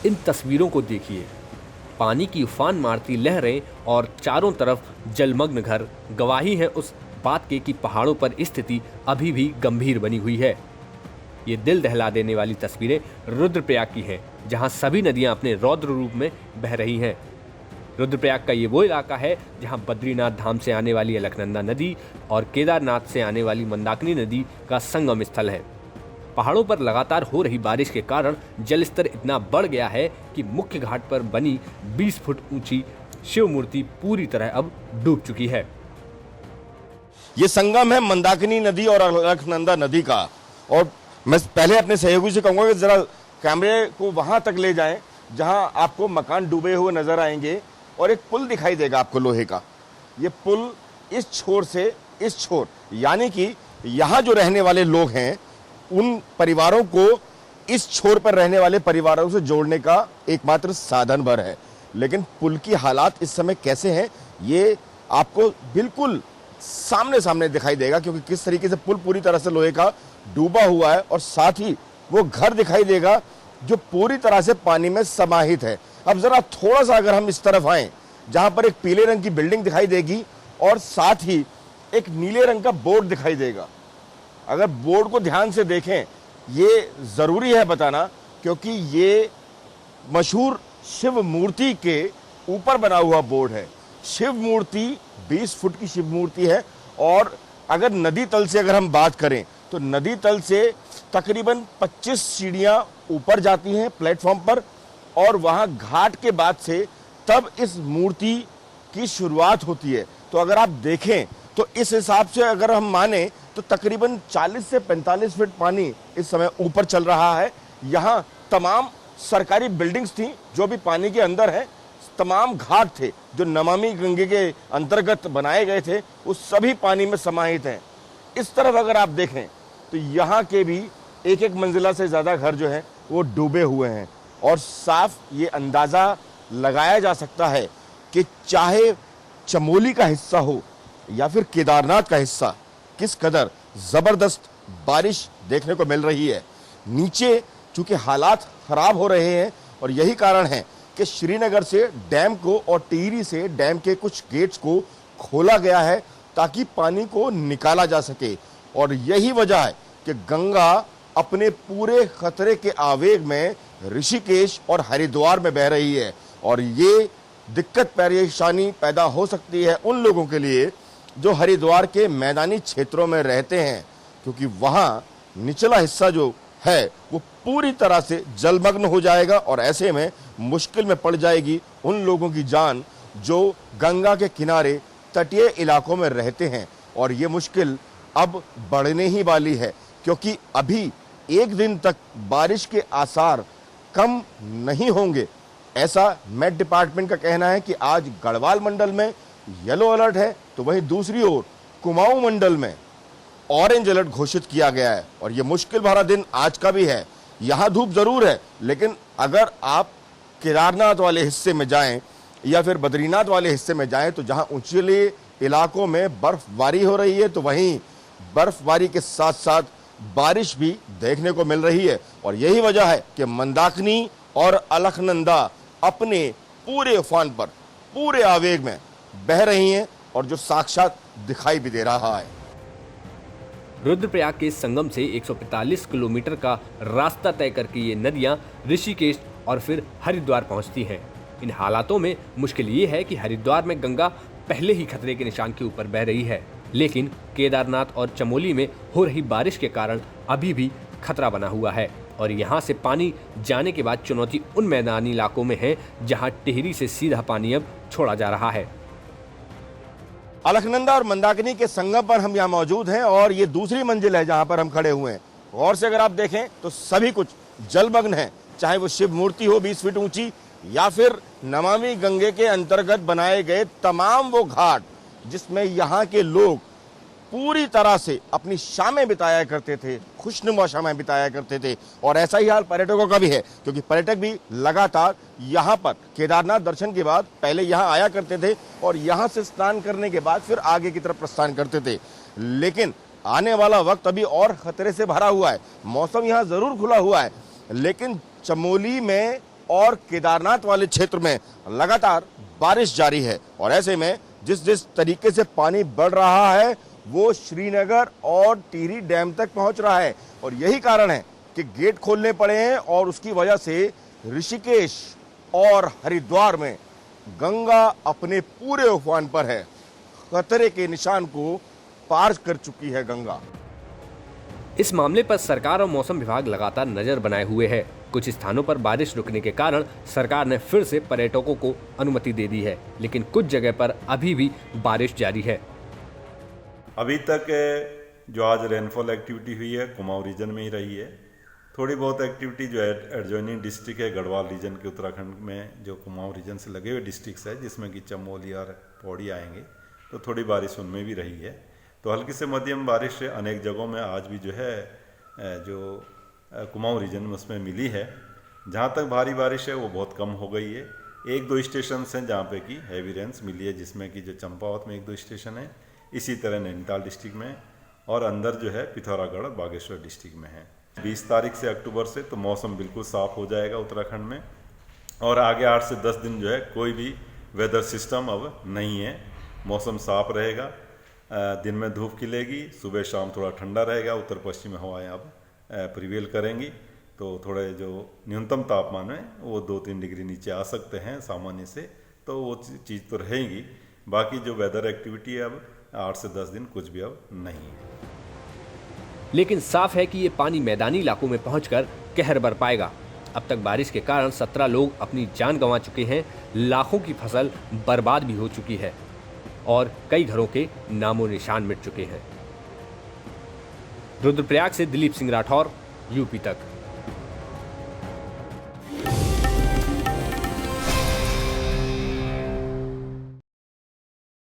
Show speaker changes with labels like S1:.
S1: इन तस्वीरों को देखिए। पानी की उफान मारती लहरें और चारों तरफ जलमग्न घर गवाही है उस बात के कि पहाड़ों पर स्थिति अभी भी गंभीर बनी हुई है। ये दिल दहला देने वाली तस्वीरें रुद्रप्रयाग की हैं, जहां सभी नदियां अपने रौद्र रूप में बह रही हैं। रुद्रप्रयाग का ये वो इलाका है जहां बद्रीनाथ धाम से आने वाली अलकनंदा नदी और केदारनाथ से आने वाली मंदाकिनी नदी का संगम स्थल है। पहाड़ों पर लगातार हो रही बारिश के कारण जलस्तर इतना बढ़ गया है कि मुख्य घाट पर बनी 20 फुट ऊंची शिव मूर्ति पूरी तरह अब डूब चुकी है।
S2: ये संगम है मंदाकिनी नदी और अलकनंदा नदी का। और मैं पहले अपने सहयोगी से कहूंगा कि जरा कैमरे को वहां तक ले जाएं जहां आपको मकान डूबे हुए नजर आएंगे और एक पुल दिखाई देगा आपको लोहे का। ये पुल इस छोर से इस छोर, यानी कि यहां जो रहने वाले लोग हैं उन परिवारों को इस छोर पर रहने वाले परिवारों से जोड़ने का एकमात्र साधन भर है। लेकिन पुल की हालात इस समय कैसे हैं ये आपको बिल्कुल सामने सामने दिखाई देगा, क्योंकि किस तरीके से पुल पूरी तरह से लोहे का डूबा हुआ है और साथ ही वो घर दिखाई देगा जो पूरी तरह से पानी में समाहित है। अब जरा थोड़ा सा अगर हम इस तरफ आए जहां पर एक पीले रंग की बिल्डिंग दिखाई देगी और साथ ही एक नीले रंग का बोर्ड दिखाई देगा। अगर बोर्ड को ध्यान से देखें, ये जरूरी है बताना, क्योंकि ये मशहूर शिव मूर्ति के ऊपर बना हुआ बोर्ड है। शिव मूर्ति 20 फुट की शिव मूर्ति है और अगर नदी तल से अगर हम बात करें तो नदी तल से तकरीबन 25 सीढ़ियां ऊपर जाती हैं प्लेटफॉर्म पर और वहां घाट के बाद से तब इस मूर्ति की शुरुआत होती है। तो अगर आप देखें तो इस हिसाब से अगर हम माने तो तकरीबन 40 से 45 फीट पानी इस समय ऊपर चल रहा है। यहाँ तमाम सरकारी बिल्डिंग्स थी जो भी पानी के अंदर है, तमाम घाट थे जो नमामि गंगे के अंतर्गत बनाए गए थे, वो सभी पानी में समाहित हैं। इस तरफ अगर आप देखें तो यहाँ के भी एक एक मंजिला से ज़्यादा घर जो है वो डूबे हुए हैं और साफ ये अंदाज़ा लगाया जा सकता है कि चाहे चमोली का हिस्सा हो या फिर केदारनाथ का हिस्सा, किस कदर ज़बरदस्त बारिश देखने को मिल रही है। नीचे चूंकि हालात खराब हो रहे हैं और यही कारण है कि श्रीनगर से डैम को और टिहरी से डैम के कुछ गेट्स को खोला गया है ताकि पानी को निकाला जा सके। और यही वजह है कि गंगा अपने पूरे खतरे के आवेग में ऋषिकेश और हरिद्वार में बह रही है और ये दिक्कत परेशानी पैदा हो सकती है उन लोगों के लिए जो हरिद्वार के मैदानी क्षेत्रों में रहते हैं, क्योंकि वहाँ निचला हिस्सा जो है वो पूरी तरह से जलमग्न हो जाएगा और ऐसे में मुश्किल में पड़ जाएगी उन लोगों की जान जो गंगा के किनारे तटीय इलाकों में रहते हैं। और ये मुश्किल अब बढ़ने ही वाली है, क्योंकि अभी एक दिन तक बारिश के आसार कम नहीं होंगे। ऐसा मेट डिपार्टमेंट का कहना है कि आज गढ़वाल मंडल में येलो अलर्ट है, तो वहीं दूसरी ओर कुमाऊं मंडल में ऑरेंज अलर्ट घोषित किया गया है। और यह मुश्किल भरा दिन आज का भी है। यहां धूप जरूर है, लेकिन अगर आप केदारनाथ वाले हिस्से में जाएं या फिर बद्रीनाथ वाले हिस्से में जाएं तो जहां ऊंचले इलाकों में बर्फबारी हो रही है, तो वहीं बर्फबारी के साथ साथ बारिश भी देखने को मिल रही है। और यही वजह है कि मंदाकिनी और अलकनंदा अपने पूरे उफान पर पूरे आवेग में बह रही हैं और जो साक्षात दिखाई भी दे रहा है।
S1: रुद्रप्रयाग के संगम से 145 किलोमीटर का रास्ता तय करके ये नदियां ऋषिकेश और फिर हरिद्वार पहुंचती हैं। इन हालातों में मुश्किल ये है कि हरिद्वार में गंगा पहले ही खतरे के निशान के ऊपर बह रही है, लेकिन केदारनाथ और चमोली में हो रही बारिश के कारण अभी भी खतरा बना हुआ है। और यहाँ से पानी जाने के बाद चुनौती उन मैदानी इलाकों में है जहाँ टिहरी से सीधा पानी अब छोड़ा जा रहा है।
S2: अलकनंदा और मंदाकिनी के संगम पर हम यहाँ मौजूद हैं और ये दूसरी मंजिल है जहाँ पर हम खड़े हुए हैं। गौर से अगर आप देखें तो सभी कुछ जलमग्न है, चाहे वो शिव मूर्ति हो 20 फीट ऊंची या फिर नमामि गंगे के अंतर्गत बनाए गए तमाम वो घाट जिसमें यहाँ के लोग पूरी तरह से अपनी शामें बिताया करते थे, खुशनुमा शामें बिताया करते थे। और ऐसा ही हाल पर्यटकों का भी है, क्योंकि पर्यटक भी लगातार यहाँ पर केदारनाथ दर्शन के बाद पहले यहाँ आया करते थे और यहाँ से स्नान करने के बाद फिर आगे की तरफ प्रस्थान करते थे। लेकिन आने वाला वक्त अभी और खतरे से भरा हुआ है। मौसम यहाँ जरूर खुला हुआ है, लेकिन चमोली में और केदारनाथ वाले क्षेत्र में लगातार बारिश जारी है और ऐसे में जिस तरीके से पानी बढ़ रहा है वो श्रीनगर और टिहरी डैम तक पहुंच रहा है और यही कारण है कि गेट खोलने पड़े हैं और उसकी वजह से ऋषिकेश और हरिद्वार में गंगा अपने पूरे उफान पर है। खतरे के निशान को पार कर चुकी है गंगा।
S1: इस मामले पर सरकार और मौसम विभाग लगातार नजर बनाए हुए है। कुछ स्थानों पर बारिश रुकने के कारण सरकार ने फिर से पर्यटकों को अनुमति दे दी है, लेकिन कुछ जगह पर अभी भी बारिश जारी है।
S3: अभी तक जो आज रेनफॉल एक्टिविटी हुई है कुमाऊं रीजन में ही रही है। थोड़ी बहुत एक्टिविटी जो है एडजॉइनिंग डिस्ट्रिक्ट है गढ़वाल रीजन के उत्तराखंड में जो कुमाऊं रीजन से लगे हुए डिस्ट्रिक्ट्स है जिसमें कि चमोली और पौड़ी आएंगे, तो थोड़ी बारिश उनमें भी रही है। तो हल्की से मध्यम बारिश अनेक जगहों में आज भी जो है जो कुमाऊं रीजन में उसमें मिली है। जहाँ तक भारी बारिश है वो बहुत कम हो गई है। एक दो स्टेशन हैं जहाँ पे कि हैवी रेंस मिली है, जिसमें कि जो चंपावत में एक दो स्टेशन है, इसी तरह नैनीताल डिस्ट्रिक्ट में और अंदर जो है पिथौरागढ़ बागेश्वर डिस्ट्रिक्ट में है। 20 तारीख से अक्टूबर से तो मौसम बिल्कुल साफ हो जाएगा उत्तराखंड में और आगे 8 से 10 दिन जो है कोई भी वेदर सिस्टम अब नहीं है। मौसम साफ रहेगा, दिन में धूप खिलेगी, सुबह शाम थोड़ा ठंडा रहेगा, उत्तर पश्चिमी हवाएं अब प्रिवेल करेंगी, तो थोड़े जो न्यूनतम तापमान है वो 2-3 डिग्री नीचे आ सकते हैं सामान्य से, तो वो चीज़ तो रहेगी। बाकी जो वेदर एक्टिविटी है अब 8 से 10 दिन कुछ भी अब नहीं है।
S1: लेकिन साफ है कि ये पानी मैदानी इलाकों में पहुंचकर कहर बरपाएगा। अब तक बारिश के कारण 17 लोग अपनी जान गंवा चुके हैं, लाखों की फसल बर्बाद भी हो चुकी है और कई घरों के नामो निशान मिट चुके हैं। रुद्रप्रयाग से दिलीप सिंह राठौर, यूपी तक।